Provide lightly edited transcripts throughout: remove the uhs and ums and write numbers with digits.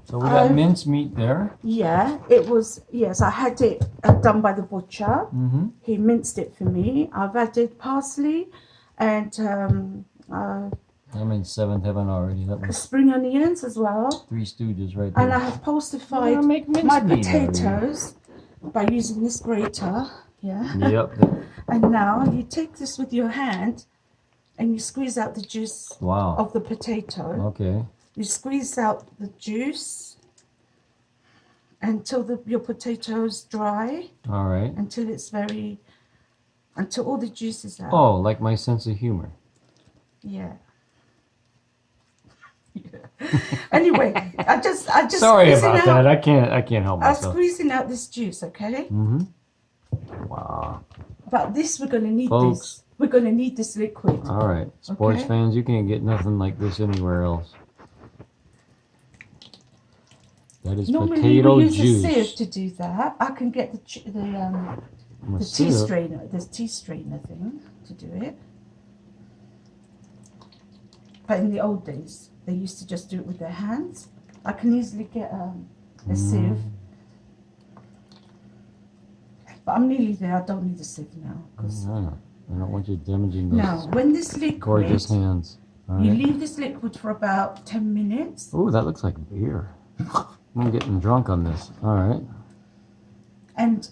So we got minced meat there. Yeah, it was, yes, I had it done by the butcher. Mm-hmm. He minced it for me. I've added parsley and I'm in seventh heaven already. That was spring onions as well. Three Stooges right there. And I have pulsified make my mincemeat potatoes by using this grater. Yeah. Yep. And now you take this with your hand and you squeeze out the juice Wow. of the potato. Okay. You squeeze out the juice until your potatoes dry. All right. Until all the juice is out. Oh, like my sense of humor. Yeah. Anyway, I just Sorry about that. I can't help myself. I'm squeezing out this juice, okay? Mm-hmm. Wow. But this, we're going to need Folks. this. We're going to need this liquid. All right. Sports fans, you can't get nothing like this anywhere else. That is Normally potato we use juice. a sieve to do that. I can get the tea strainer, this tea strainer thing to do it. But in the old days, they used to just do it with their hands. I can easily get a sieve. But I'm nearly there. I don't need a sieve now. I don't want you damaging those now, when this liquid, gorgeous hands. All you right. leave this liquid for about 10 minutes. Oh, that looks like beer. I'm getting drunk on this. All right. And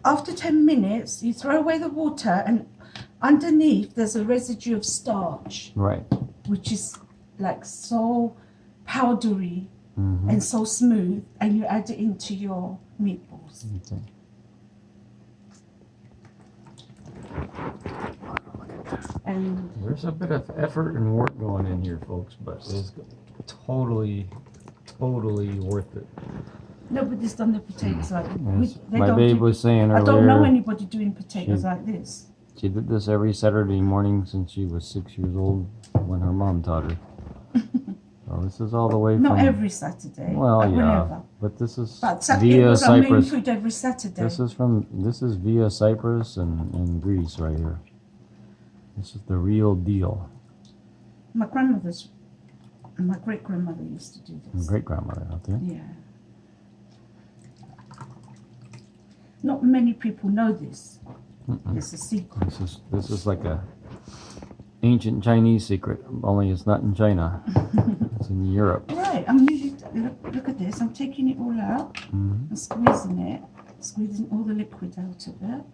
after 10 minutes, you throw away the water, and underneath there's a residue of starch. Right. Which is like so powdery and so smooth, and you add it into your meatballs. Okay. And there's a bit of effort and work going in here, folks, but it's totally worth it. nobody's done the potatoes like Yes. My babe was saying earlier. I don't know anybody doing potatoes like this. She did this every Saturday morning since she was 6 years old when her mom taught her. So this is all the way Not from... every Saturday. Well, yeah, whenever. but this is But it via was our main Cyprus. food every Saturday. This is via Cyprus and Greece right here. This is the real deal. My great grandmother used to do this. Great grandmother, okay. Yeah. Not many people know this. It's a secret. This is like a ancient Chinese secret, only it's not in China. It's in Europe. Right, I'm really, look at this. I'm taking it all out and squeezing all the liquid out of it.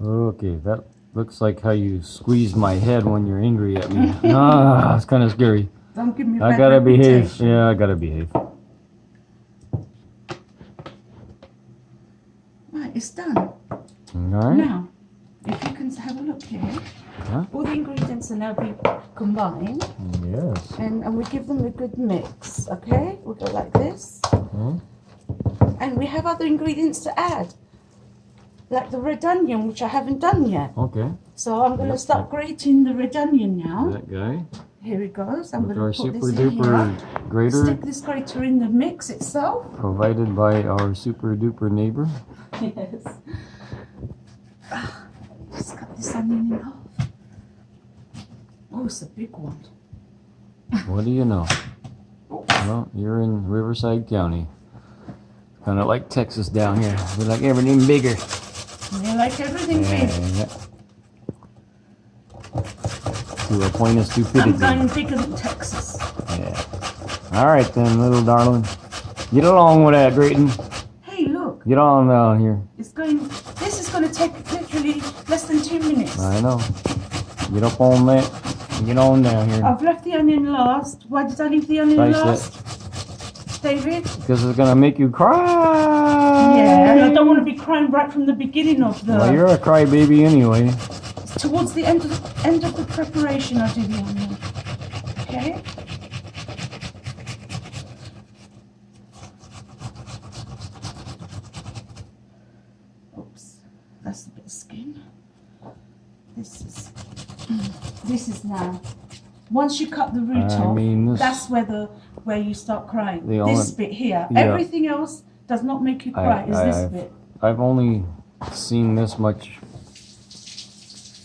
Okay, that looks like how you squeeze my head when you're angry at me. Ah, it's kind of scary. Don't give me a I bad gotta behave. reputation. Yeah, I gotta behave. Right, it's done. All right. Now, if you can have a look here, all the ingredients are now being combined, Yes. and we give them a good mix. Okay, we'll go like this, and we have other ingredients to add, like the red onion, which I haven't done yet. Okay. So I'm going to start grating the red onion now. That guy. Here it goes. I'm With going our to put super this in duper here. grater Stick this grater in the mix itself. provided by our super duper neighbor. Yes. Just cut this onion in half. Oh, it's a big one. What do you know? Well, you're in Riverside County. Kind of like Texas down here. We like everything bigger. You like everything big. Yeah. To a point of stupidity. I'm going bigger than Texas. Yeah. All right then, little darling. Get along with that, Grayton. Hey, look. Get on down here. This is going to take literally less than 2 minutes. I know. Get up on that. Get on down here. I've left the onion last. Why did I leave the onion Slice last? David? Because it's gonna make you cry. Yeah, and I don't want to be crying right from the beginning of the... Well, you're a crybaby anyway. Towards the end of the preparation, I do the onion. Okay? Oops, that's a bit of skin. This is now. Once you cut the root off, that's where you start crying. This bit here. Yeah. Everything else does not make you cry. Is this bit? I've only seen this much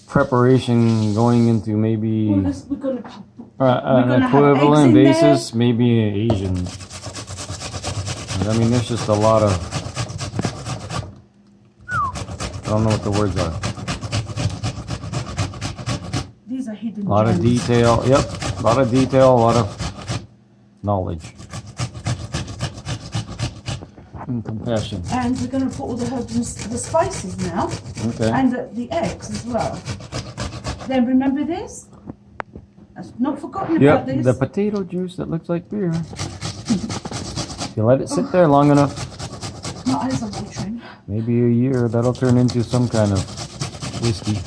preparation going into maybe Well, we're gonna an gonna have eggs equivalent in basis, maybe Asian. I mean, there's just a lot of, I don't know what the words are. These are hidden A lot of gems. detail. Yep, a lot of detail, a lot of knowledge and compassion. And we're gonna put all the herbs and the spices now, Okay. and the eggs as well. Then remember this? I've not forgotten Yep, about this. the potato juice that looks like beer. If you let it sit there long enough, My eyes are watering. maybe a year, that'll turn into some kind of whiskey.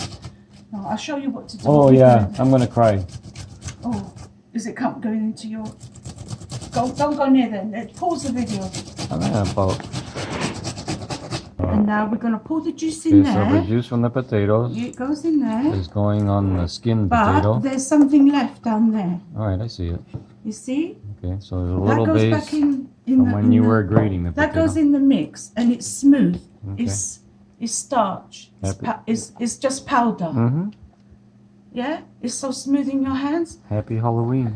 No, I'll show you what to do. Oh yeah, I'm gonna cry. Oh, is it going into your? Don't go near them. Pause the video. About And now we're gonna pour the juice in okay, so the there. juice from the potatoes It goes in there. is going on the skinned But potato. there's something left down there. All right, I see it. You see? Okay, so there's a That little goes base back in from the, when in you the- were grating the That potato. goes in the mix, and it's smooth. Okay. It's starch. Happy- It's just powder. Mm-hmm. Yeah, it's so smooth in your hands, Happy Halloween.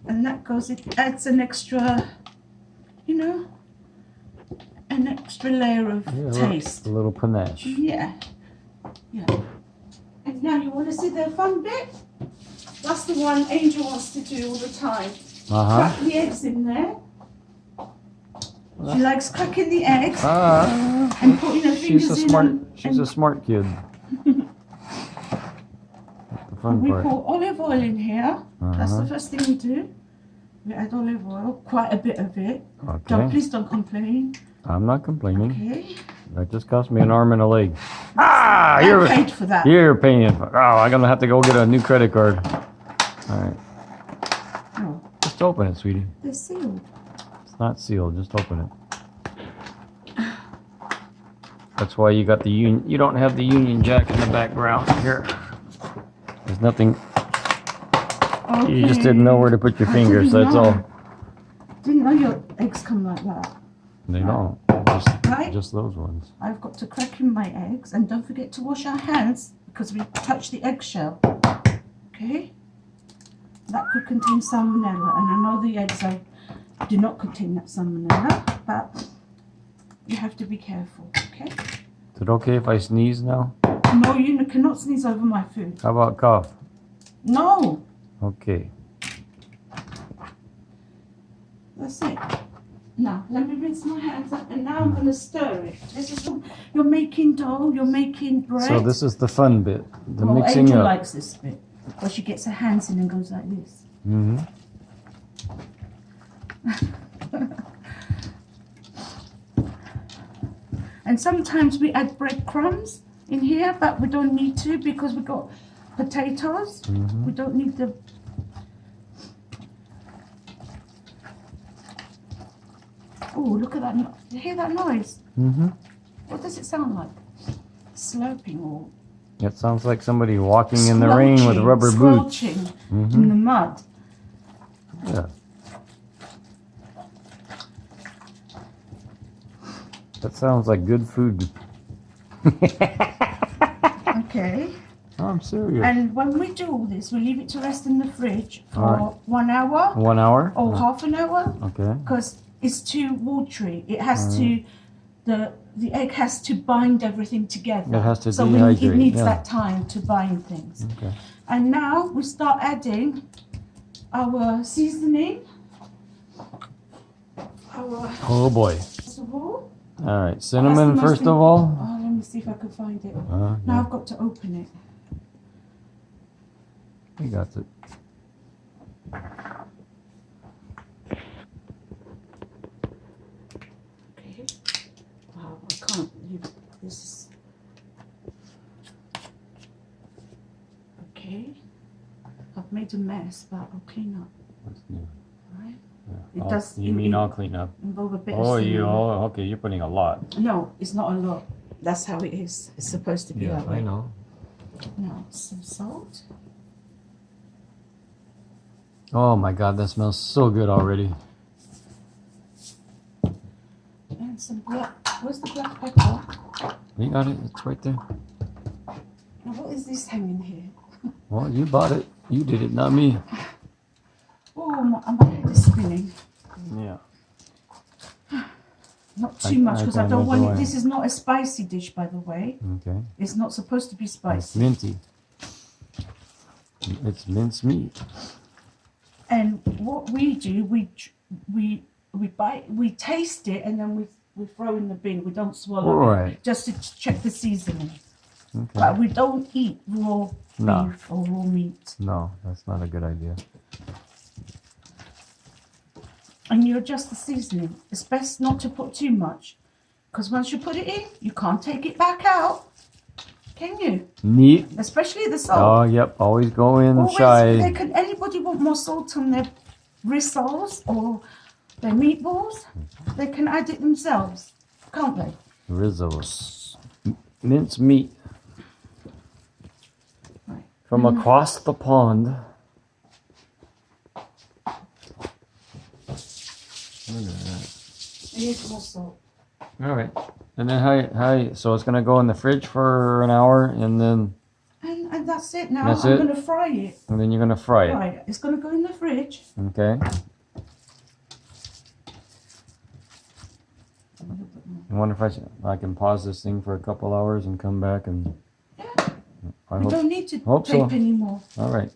and that goes. It adds an extra, you know, an extra layer of taste. A little panache. Yeah, yeah. And now you want to see the fun bit? That's the one Angel wants to do all the time. Uh-huh. Crack the eggs in there. She likes cracking the eggs Ah, and putting her fingers she's a in smart. and- She's a smart kid. The fun We part. pour olive oil in here. That's the Uh-huh. first thing we do. We add olive oil, quite a bit of it. Okay. Please don't complain. I'm not complaining. Okay. That just cost me an arm and a leg. Ah, I paid for that. you're paying. Oh, I'm gonna have to go get a new credit card. All right, Oh, just open it, sweetie. they're sealed. It's not sealed. Just open it. That's why you got the union. You don't have the Union Jack in the background here. There's nothing. Okay. You just didn't know where to put your I fingers. didn't That's know. all. Didn't know your eggs come like that. They don't. Right? Just those ones. I've got to crack in my eggs, and don't forget to wash our hands because we touch the eggshell. Okay? That could contain salmonella, and I know the eggs do not contain that salmonella, but you have to be careful. Okay? Is it okay if I sneeze now? No, you cannot sneeze over my food. How about cough? No, Okay. that's it. Now, let me rinse my hands up, and now I'm going to stir it. This is you're making dough, you're making bread. So this is the fun bit, the Well, mixing Angel up. likes this bit, where she gets her hands in and goes like this. Mm-hmm. And sometimes we add breadcrumbs in here, but we don't need to because we got potatoes. Mhm. We don't need the. Oh, look at that! You hear that noise? Mm-hmm. What does it sound like? Slurping or It sounds like somebody walking in the rain with squelching, rubber boots. squelching Mhm. in the mud. Yeah. That sounds like good food. Okay. I'm serious. And when we do all this, we leave it to rest in the fridge for Alright. 1 hour 1 hour? or half an hour. Okay. Because it's too watery. It has to, the egg has to bind everything together. It has to so dehydrate, it needs yeah. that time to bind things. Okay. And now we start adding our seasoning. Our Oh boy. first of all. All right. Cinnamon most first thing- of all. Oh, let me see if I can find it. Yeah. Now I've got to open it. You got it. Okay. Wow, I can't leave this. Okay. I've made a mess, but I'll clean up. What's new? Right? Yeah. It does- You mean it- I'll clean up? Involve a bit Oh, of you. cinnamon. Oh, okay. You're putting a lot. No, it's not a lot. That's how it is. It's supposed to be that way. know. Now, some salt. Oh my God, that smells so good already. And some black. Where's the black pepper? You got it. It's right there. this hanging here? Well, you bought it. You did it, not me. Oh, my head is spinning. Yeah. Not too much because I kinda don't know want why. it. This is not a spicy dish, by the way. Okay. It's not supposed to be It's spicy. minty. It's minced meat. And what we do, we taste it, and then we throw in the bin. We don't swallow it Right. just to check the seasoning. Okay. But we don't eat raw No. beef or raw meat. No, that's not a good idea. And you adjust the seasoning. It's best not to put too much, because once you put it in, you can't take it back out. Can you? Neat. Especially the salt. Oh, yep. Always go in Always, shy. anybody want more salt on their rissoles or their meatballs? They can add it themselves, can't they? Rizzo's. Minced meat Right. from across the pond. Look at that. Here's more salt. All right. And then so it's gonna go in the fridge for an hour, and then And that's it now. That's I'm it? going to fry it. you're gonna fry it. Right, it's going to go in the fridge. Okay. I wonder if I can pause this thing for a couple hours and come back and. Yeah. I We hope. don't need to hope tape so. anymore. All right.